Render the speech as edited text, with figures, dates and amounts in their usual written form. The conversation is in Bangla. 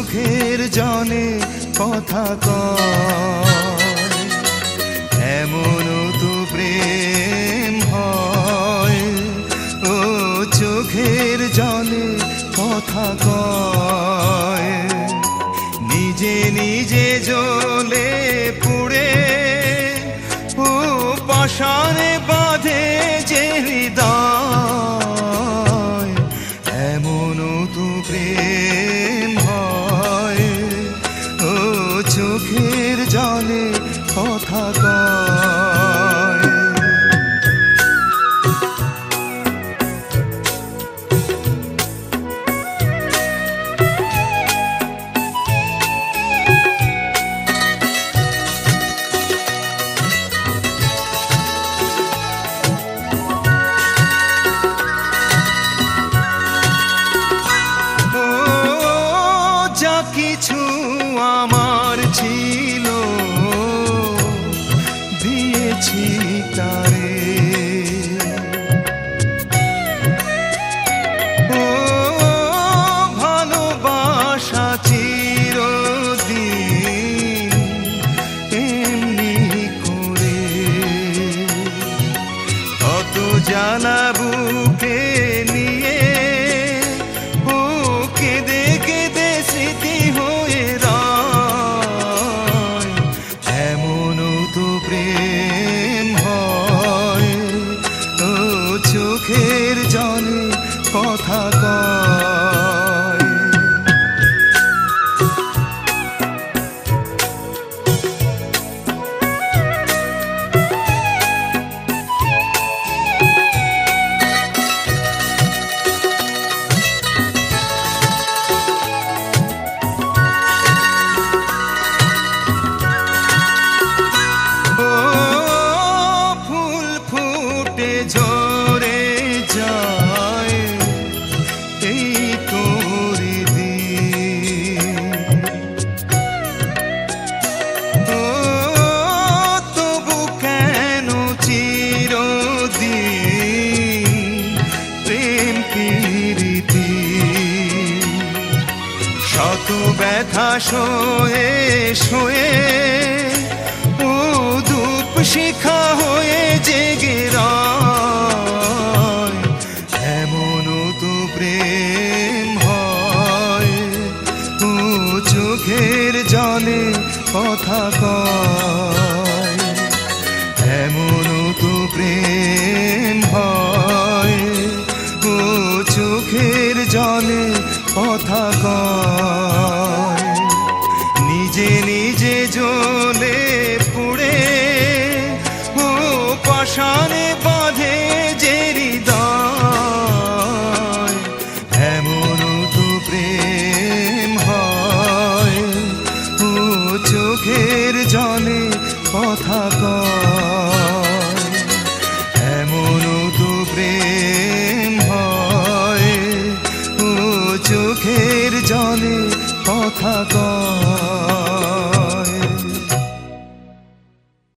চোখের জলে কথা কয়, এমন তো প্রেম হয়। ও চোখের জলে কথা কয়, নিজে নিজে জ্বলে পুড়ে ও পাশানে বাঁধে যে হৃদয়, এমন তো প্রেম হয়। ও চোখের জলে কথা কয়। কিছু আমার ছিল দিয়েছি তারে, ও ভালোবাসা চিরদিন এমনি করে, কত জ্বালা বুকে নিয়ে ও কেঁদে কেঁদে স্মৃতি হয়ে রয়, এমন তো প্রেম হয়। ও চোখের জলে কথা কয়। ঝরে যায় এই তোরি দিন, ও তবু কেন চিরদিন প্রেম প্রীতি, শত ব্যথা সয়ে সয়ে ও ধূপ শিখা হয়ে জেগে রয়, এমন তো প্রেম হয়। ও চোখের জলে কথা কয়, এমন তো প্রেম হয়। ও চোখের জলে কথা কয়, নিজে নিজে জ্বলে পুড়ে ও পাশানে বাঁধে যে হৃদয়, এমন তো প্রেম হয়। ও চোখের জলে কথা কয়, এমন তো প্রেম হয়। ও চোখের জলে কথা কয়।